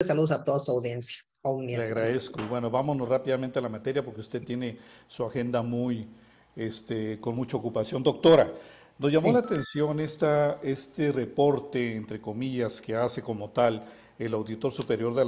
Saludos a toda su audiencia. Le agradezco. Y bueno, vámonos rápidamente a la materia porque usted tiene su agenda con mucha ocupación. Doctora, nos llamó la Sí, atención este reporte, entre comillas, que hace como tal el auditor superior de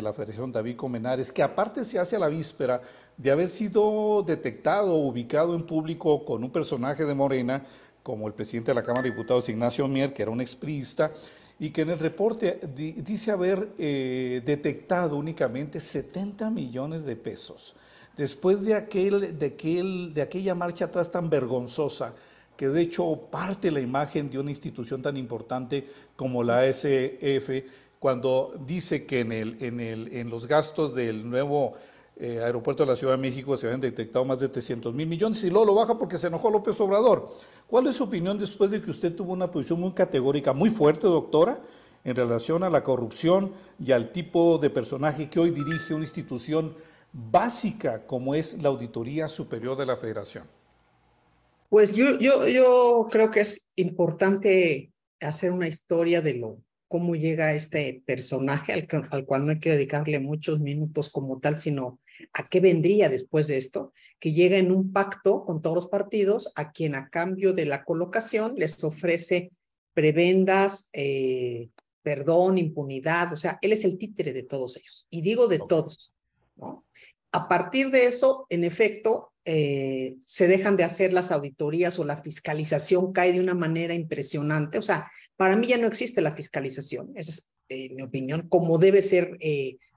la Federación, David Colmenares, que aparte se hace a la víspera de haber sido detectado o ubicado en público con un personaje de Morena, como el presidente de la Cámara de Diputados, Ignacio Mier, que era un expriista, y que en el reporte dice haber detectado únicamente 70 millones de pesos. Después de aquella marcha atrás tan vergonzosa, que de hecho parte la imagen de una institución tan importante como la ASF, cuando dice que en los gastos del nuevo aeropuerto de la Ciudad de México se habían detectado más de 300 mil millones y luego lo baja porque se enojó López Obrador. ¿Cuál es su opinión después de que usted tuvo una posición muy categórica, muy fuerte, doctora, en relación a la corrupción y al tipo de personaje que hoy dirige una institución básica como es la Auditoría Superior de la Federación? pues yo creo que es importante hacer una historia de cómo llega este personaje al cual no hay que dedicarle muchos minutos como tal, sino a qué vendría después de esto, que llega en un pacto con todos los partidos, a quien a cambio de la colocación les ofrece prebendas, perdón, impunidad, o sea, él es el títere de todos ellos, y digo de todos, ¿no? A partir de eso, en efecto, se dejan de hacer las auditorías o la fiscalización cae de una manera impresionante. O sea, para mí ya no existe la fiscalización, esa es mi opinión, como debe ser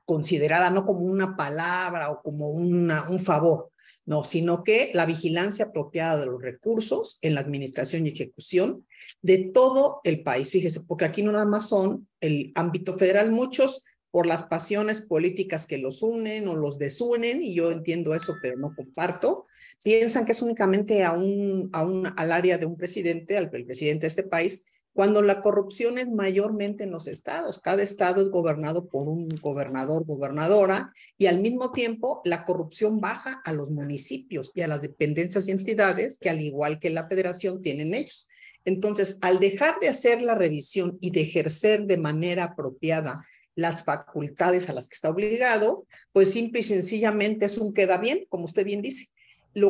considerada, no como una palabra o como un favor, no, sino que la vigilancia apropiada de los recursos en la administración y ejecución de todo el país. Fíjese, porque aquí no nada más son el ámbito federal, muchos por las pasiones políticas que los unen o los desunen, y yo entiendo eso, pero no comparto, piensan que es únicamente al área de un presidente, al presidente de este país, cuando la corrupción es mayormente en los estados. Cada estado es gobernado por un gobernador, gobernadora, y al mismo tiempo la corrupción baja a los municipios y a las dependencias y entidades que, al igual que la federación, tienen ellos. Entonces, al dejar de hacer la revisión y de ejercer de manera apropiada las facultades a las que está obligado, pues simple y sencillamente es un queda bien, como usted bien dice.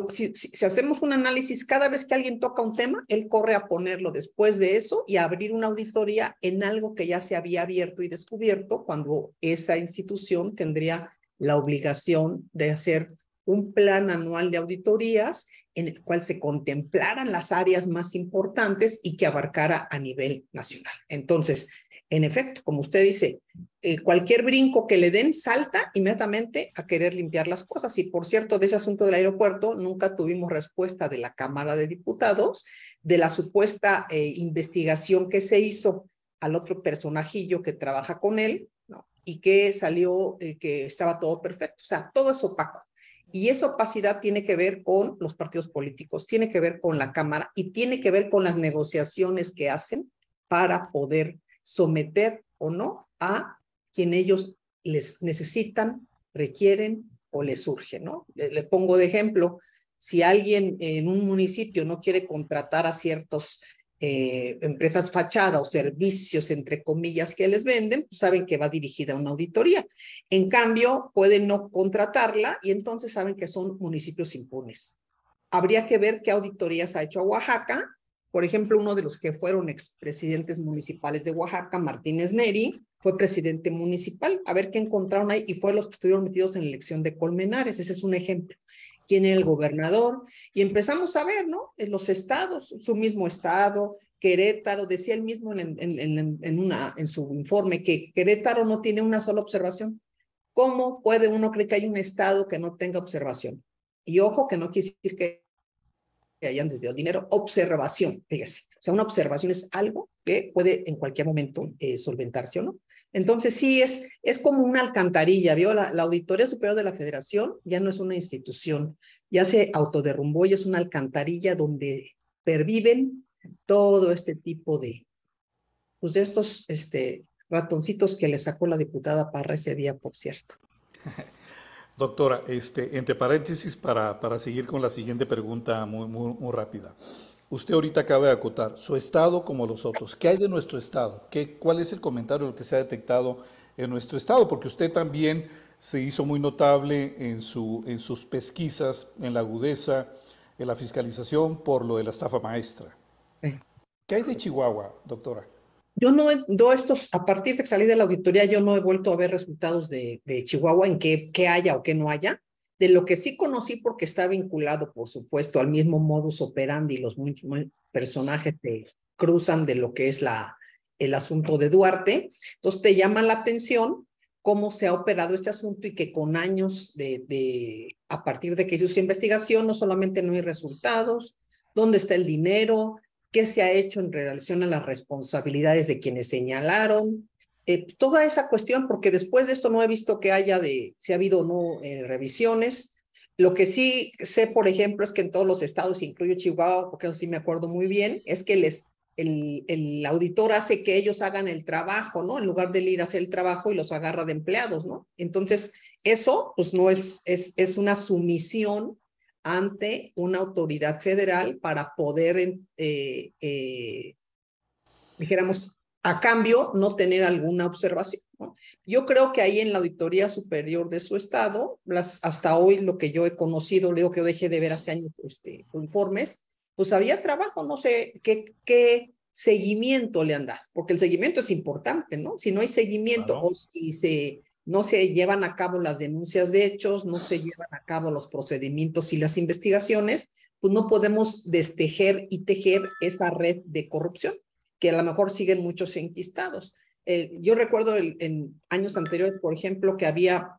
Si hacemos un análisis, cada vez que alguien toca un tema, él corre a ponerlo después de eso y a abrir una auditoría en algo que ya se había abierto y descubierto, cuando esa institución tendría la obligación de hacer un plan anual de auditorías en el cual se contemplaran las áreas más importantes y que abarcara a nivel nacional. Entonces, en efecto, como usted dice, cualquier brinco que le den salta inmediatamente a querer limpiar las cosas. Y por cierto, de ese asunto del aeropuerto nunca tuvimos respuesta de la Cámara de Diputados de la supuesta investigación que se hizo al otro personajillo que trabaja con él, ¿no? Y que salió que estaba todo perfecto. O sea, todo es opaco. Y esa opacidad tiene que ver con los partidos políticos, tiene que ver con la Cámara y tiene que ver con las negociaciones que hacen para poder someter o no a quien ellos les necesitan, requieren o les surge, ¿no? Le pongo de ejemplo, si alguien en un municipio no quiere contratar a ciertos empresas fachada o servicios, entre comillas, que les venden, pues saben que va dirigida a una auditoría. En cambio, pueden no contratarla y entonces saben que son municipios impunes. Habría que ver qué auditorías ha hecho a Oaxaca. Por ejemplo, uno de los que fueron expresidentes municipales de Oaxaca, Martínez Neri, fue presidente municipal. A ver qué encontraron ahí, y fue los que estuvieron metidos en la elección de Colmenares. Ese es un ejemplo. ¿Quién era el gobernador? Y empezamos a ver, ¿no? En los estados, su mismo estado, Querétaro, decía él mismo en su informe que Querétaro no tiene una sola observación. ¿Cómo puede uno creer que hay un estado que no tenga observación? Y ojo, que no quiere decir que hayan desviado dinero, observación, fíjese. O sea, una observación es algo que puede en cualquier momento solventarse o no. Entonces, sí, es como una alcantarilla, ¿vio? La Auditoría Superior de la Federación ya no es una institución, ya se autoderrumbó y es una alcantarilla donde perviven todo este tipo pues de estos ratoncitos que le sacó la diputada Parra ese día, por cierto. Doctora, entre paréntesis, para seguir con la siguiente pregunta muy rápida. Usted ahorita acaba de acotar su estado como los otros. ¿Qué hay de nuestro estado? ¿Cuál es el comentario de lo que se ha detectado en nuestro estado, porque usted también se hizo muy notable en sus pesquisas, en la agudeza, en la fiscalización por lo de la estafa maestra. Sí. ¿Qué hay de Chihuahua, doctora? Yo no he, do estos, a partir de que salí de la auditoría, yo no he vuelto a ver resultados de Chihuahua en qué haya o qué no haya. De lo que sí conocí, porque está vinculado, por supuesto, al mismo modus operandi, los personajes que cruzan de lo que es el asunto de Duarte. Entonces te llama la atención cómo se ha operado este asunto y que con años a partir de que hizo su investigación, no solamente no hay resultados, dónde está el dinero, qué se ha hecho en relación a las responsabilidades de quienes señalaron, toda esa cuestión, porque después de esto no he visto que haya si ha habido o no revisiones. Lo que sí sé, por ejemplo, es que en todos los estados, incluyo Chihuahua, porque eso sí me acuerdo muy bien, es que el auditor hace que ellos hagan el trabajo, ¿no? En lugar de ir a hacer el trabajo y los agarra de empleados, ¿no? Entonces, eso, pues no es una sumisión ante una autoridad federal para poder, dijéramos, a cambio, no tener alguna observación, ¿no? Yo creo que ahí en la Auditoría Superior de su estado, hasta hoy lo que yo he conocido, leo que yo dejé de ver hace años informes, pues había trabajo, no sé qué seguimiento le han dado, porque el seguimiento es importante, ¿no? Si no hay seguimiento Claro. o si no se llevan a cabo las denuncias de hechos, no se llevan a cabo los procedimientos y las investigaciones, pues no podemos destejer y tejer esa red de corrupción, que a lo mejor siguen muchos enquistados. Yo recuerdo en años anteriores, por ejemplo, que había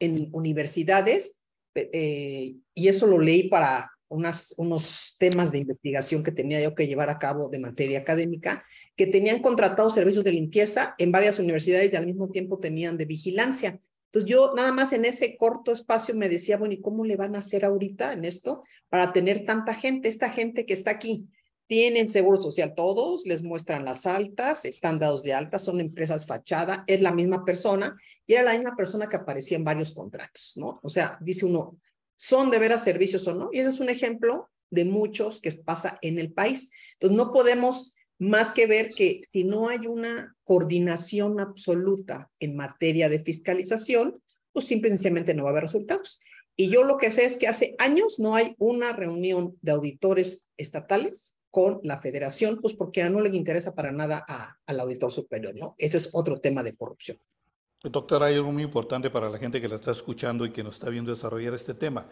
en universidades, y eso lo leí para unos temas de investigación que tenía yo que llevar a cabo de materia académica, que tenían contratados servicios de limpieza en varias universidades y al mismo tiempo tenían de vigilancia. Entonces yo nada más en ese corto espacio me decía, bueno, ¿y cómo le van a hacer ahorita en esto para tener tanta gente? Esta gente que está aquí, tienen seguro social todos, les muestran las altas, están dados de alta, son empresas fachada, es la misma persona, y era la misma persona que aparecía en varios contratos, ¿no? O sea, dice uno, ¿son de veras servicios o no? Y ese es un ejemplo de muchos que pasa en el país. Entonces, no podemos más que ver que si no hay una coordinación absoluta en materia de fiscalización, pues simple y sencillamente no va a haber resultados. Y yo lo que sé es que hace años no hay una reunión de auditores estatales con la federación, pues porque no le interesa para nada al auditor superior, ¿no? Ese es otro tema de corrupción. Doctora, hay algo muy importante para la gente que la está escuchando y que nos está viendo desarrollar este tema.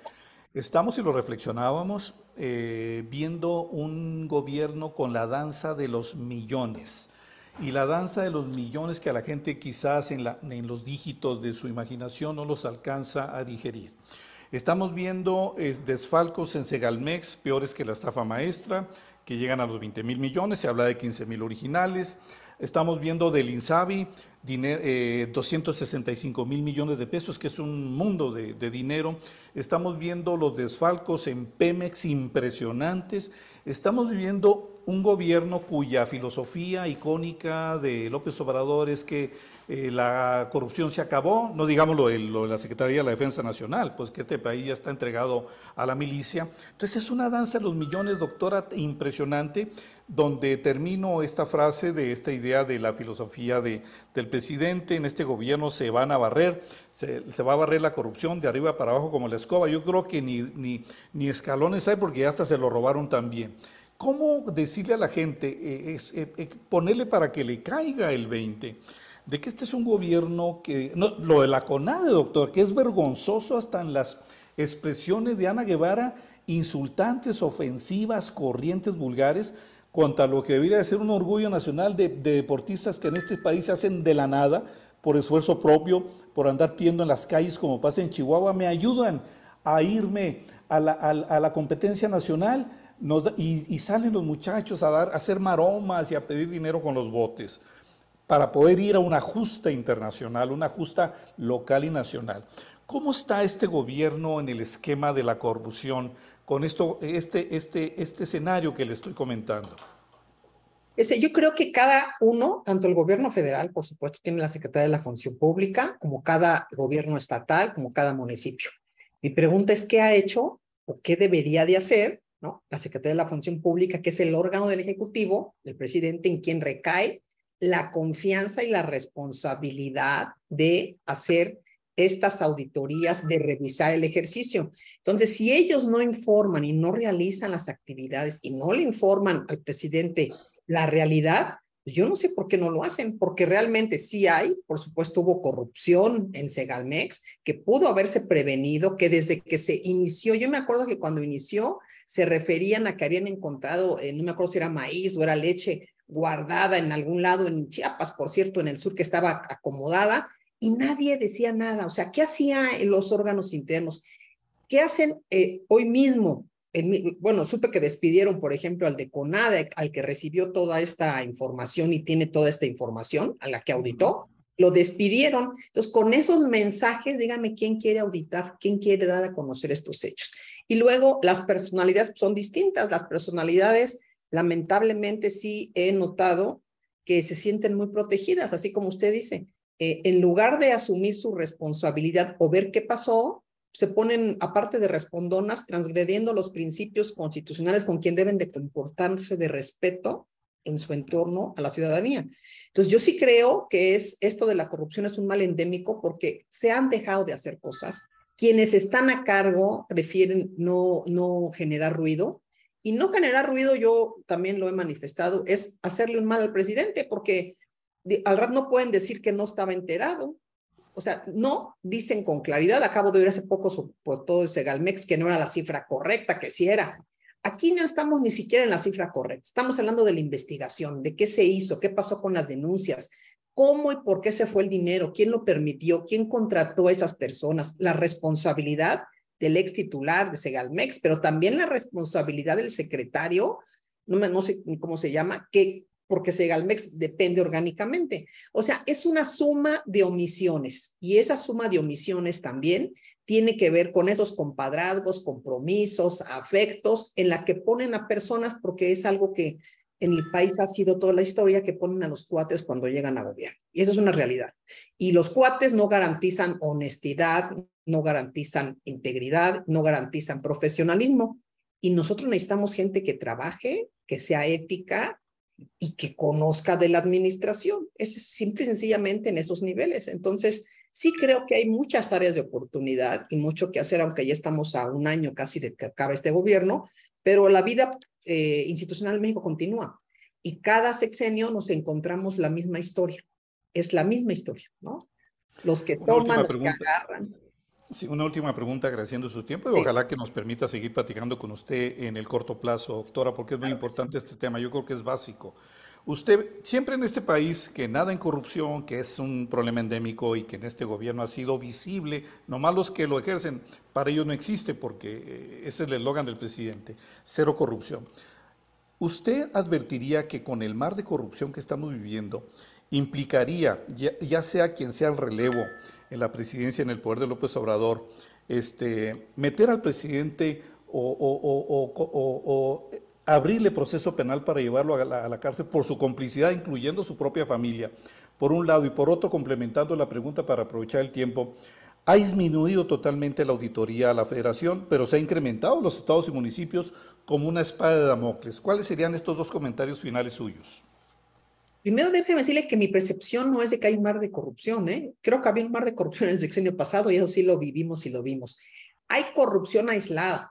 Estamos, y lo reflexionábamos, viendo un gobierno con la danza de los millones. Y la danza de los millones que a la gente quizás en los dígitos de su imaginación no los alcanza a digerir. Estamos viendo desfalcos en Segalmex peores que la estafa maestra, que llegan a los 20,000 millones, se habla de 15,000 originales. Estamos viendo del INSABI 265,000 millones de pesos, que es un mundo de dinero. Estamos viendo los desfalcos en Pemex impresionantes. Estamos viviendo un gobierno cuya filosofía icónica de López Obrador es que la corrupción se acabó, no digamos lo de la Secretaría de la Defensa Nacional, pues que este país ya está entregado a la milicia. Entonces es una danza de los millones, doctora, impresionante, donde termino esta frase de esta idea de la filosofía del presidente. En este gobierno se van a barrer, se va a barrer la corrupción de arriba para abajo como la escoba. Yo creo que ni escalones hay, porque hasta se lo robaron también. ¿Cómo decirle a la gente, ponerle para que le caiga el 20? De que este es un gobierno que, no, lo de la CONADE, doctor, que es vergonzoso hasta en las expresiones de Ana Guevara, insultantes, ofensivas, corrientes, vulgares, contra lo que debería ser un orgullo nacional de deportistas que en este país se hacen de la nada, por esfuerzo propio, por andar pidiendo en las calles como pasa en Chihuahua. Me ayudan a irme a la competencia nacional, y salen los muchachos a hacer maromas y a pedir dinero con los botes para poder ir a una justa internacional, una justa local y nacional. ¿Cómo está este gobierno en el esquema de la corrupción con este escenario que le estoy comentando? Yo creo que cada uno, tanto el gobierno federal, por supuesto, tiene la Secretaría de la Función Pública, como cada gobierno estatal, como cada municipio. Mi pregunta es, ¿qué ha hecho o qué debería de hacer, ¿no? La Secretaría de la Función Pública, que es el órgano del Ejecutivo, del presidente, en quien recae la confianza y la responsabilidad de hacer estas auditorías, de revisar el ejercicio. Entonces, si ellos no informan y no realizan las actividades y no le informan al presidente la realidad, yo no sé por qué no lo hacen, porque realmente sí hay, por supuesto hubo corrupción en Segalmex, que pudo haberse prevenido, que desde que se inició, yo me acuerdo que cuando inició se referían a que habían encontrado, no me acuerdo si era maíz o era leche guardada en algún lado, en Chiapas, por cierto, en el sur, que estaba acomodada, y nadie decía nada. O sea, ¿qué hacían los órganos internos? ¿Qué hacen hoy mismo? Bueno, supe que despidieron, por ejemplo, al de CONADE, al que recibió toda esta información y tiene toda esta información, a la que auditó, lo despidieron. Entonces, con esos mensajes, dígame quién quiere auditar, quién quiere dar a conocer estos hechos. Y luego, las personalidades son distintas. Las personalidades, lamentablemente, sí he notado que se sienten muy protegidas, así como usted dice. En lugar de asumir su responsabilidad o ver qué pasó, se ponen, aparte de respondonas, transgrediendo los principios constitucionales con quien deben de comportarse de respeto en su entorno a la ciudadanía. Entonces, yo sí creo que esto de la corrupción es un mal endémico porque se han dejado de hacer cosas. Quienes están a cargo prefieren no generar ruido. Y no generar ruido, yo también lo he manifestado, es hacerle un mal al presidente, porque al rato no pueden decir que no estaba enterado. O sea, no dicen con claridad. Acabo de oír hace poco por todo ese Galmex que no era la cifra correcta, que sí era. Aquí no estamos ni siquiera en la cifra correcta. Estamos hablando de la investigación, de qué se hizo, qué pasó con las denuncias, cómo y por qué se fue el dinero, quién lo permitió, quién contrató a esas personas, la responsabilidad del ex titular de Segalmex, pero también la responsabilidad del secretario, no sé ni cómo se llama, porque Segalmex depende orgánicamente. O sea, es una suma de omisiones y esa suma de omisiones también tiene que ver con esos compadrazgos, compromisos, afectos en la que ponen a personas, porque es algo que en el país ha sido toda la historia, que ponen a los cuates cuando llegan a gobierno. Y eso es una realidad. Y los cuates no garantizan honestidad, no garantizan integridad, no garantizan profesionalismo. Y nosotros necesitamos gente que trabaje, que sea ética y que conozca de la administración. Es simple y sencillamente en esos niveles. Entonces, sí creo que hay muchas áreas de oportunidad y mucho que hacer, aunque ya estamos a un año casi de que acabe este gobierno, pero la vida institucional en México continúa. Y cada sexenio nos encontramos la misma historia. Es la misma historia, ¿no? Los que Una toman, última los que pregunta. agarran. Sí, una última pregunta agradeciendo su tiempo y Sí, ojalá que nos permita seguir platicando con usted en el corto plazo, doctora, porque es muy claro que sí. importante este tema. Yo creo que es básico. Usted, siempre en este país, que nada en corrupción, que es un problema endémico y que en este gobierno ha sido visible, nomás los que lo ejercen, para ellos no existe, porque ese es el eslogan del presidente, cero corrupción. ¿Usted advertiría que con el mar de corrupción que estamos viviendo implicaría, ya sea quien sea el relevo en la presidencia, en el poder de López Obrador, meter al presidente o abrirle proceso penal para llevarlo a la cárcel por su complicidad, incluyendo su propia familia, por un lado, y por otro, complementando la pregunta para aprovechar el tiempo, ha disminuido totalmente la auditoría a la federación, pero se ha incrementado los estados y municipios como una espada de Damocles? ¿Cuáles serían estos dos comentarios finales suyos? Primero, déjeme decirle que mi percepción no es de que hay un mar de corrupción, ¿eh? Creo que había un mar de corrupción en el sexenio pasado y eso sí lo vivimos y lo vimos. Hay corrupción aislada.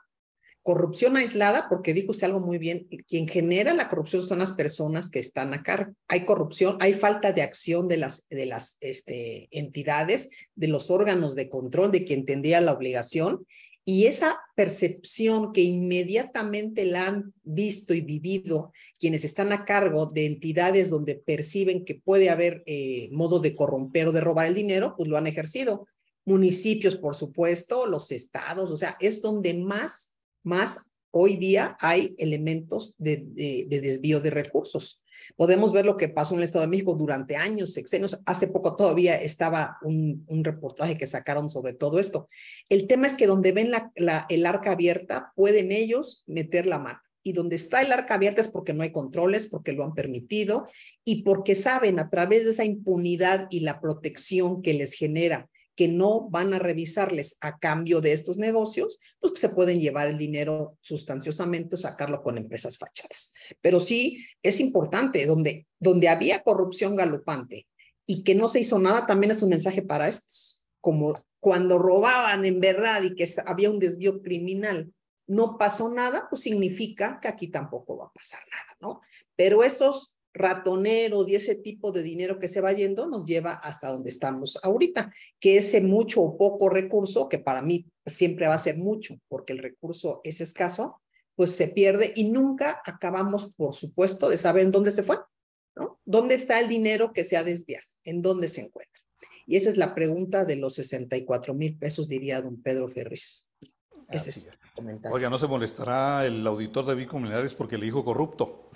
Corrupción aislada, porque dijo usted algo muy bien, quien genera la corrupción son las personas que están a cargo. Hay corrupción, hay falta de acción de las entidades, de los órganos de control, de quien tendría la obligación, y esa percepción que inmediatamente la han visto y vivido quienes están a cargo de entidades donde perciben que puede haber modo de corromper o de robar el dinero, pues lo han ejercido. Municipios, por supuesto, los estados, o sea, es donde más hoy día hay elementos de desvío de recursos. Podemos ver lo que pasó en el Estado de México durante años, sexenios. Hace poco todavía estaba un reportaje que sacaron sobre todo esto. El tema es que donde ven el arca abierta, pueden ellos meter la mano. Y donde está el arca abierta es porque no hay controles, porque lo han permitido y porque saben a través de esa impunidad y la protección que les genera que no van a revisarles a cambio de estos negocios, pues que se pueden llevar el dinero sustanciosamente o sacarlo con empresas fachadas. Pero sí es importante, donde había corrupción galopante y que no se hizo nada, también es un mensaje para estos, como cuando robaban en verdad y que había un desvío criminal, no pasó nada, pues significa que aquí tampoco va a pasar nada, ¿no? Pero esos ratoneros y ese tipo de dinero que se va yendo nos lleva hasta donde estamos ahorita, que ese mucho o poco recurso, que para mí siempre va a ser mucho, porque el recurso es escaso, pues se pierde y nunca acabamos, por supuesto, de saber en dónde se fue, ¿no? ¿Dónde está el dinero que se ha desviado? ¿En dónde se encuentra? Y esa es la pregunta de los 64,000 pesos, diría don Pedro Ferriz. Ese Así es es. el comentario. Oiga, no se molestará el auditor David Colmenares porque le dijo corrupto.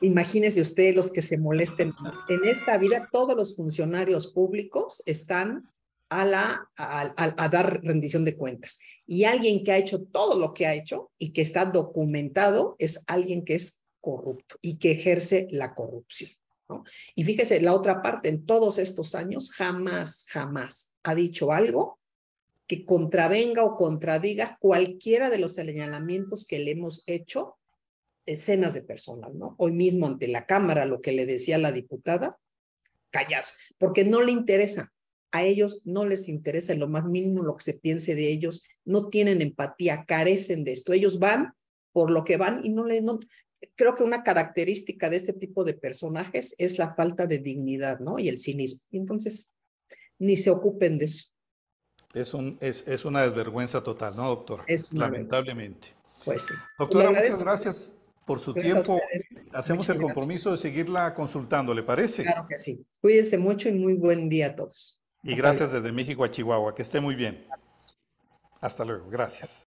Imagínense ustedes los que se molesten. En esta vida, todos los funcionarios públicos están a dar rendición de cuentas. Y alguien que ha hecho todo lo que ha hecho y que está documentado es alguien que es corrupto y que ejerce la corrupción, ¿no? Y fíjese, la otra parte, en todos estos años, jamás, jamás ha dicho algo que contravenga o contradiga cualquiera de los señalamientos que le hemos hecho decenas de personas, ¿no? Hoy mismo ante la Cámara, lo que le decía la diputada, callados, porque no le interesa. A ellos no les interesa en lo más mínimo lo que se piense de ellos, no tienen empatía, carecen de esto. Ellos van por lo que van y no. Creo que una característica de este tipo de personajes es la falta de dignidad, ¿no? Y el cinismo. Y entonces, ni se ocupen de eso. Es una desvergüenza total, ¿no, doctora? Es una vergüenza. Lamentablemente. Pues sí. Pues le Doctora, muchas agradezco. gracias por su Gracias a tiempo. ustedes. Hacemos Muchas el gracias. compromiso de seguirla consultando, ¿le parece? Claro que sí. Cuídense mucho y muy buen día a todos. Y Hasta gracias luego. desde México a Chihuahua. Que esté muy bien. Hasta luego. Gracias.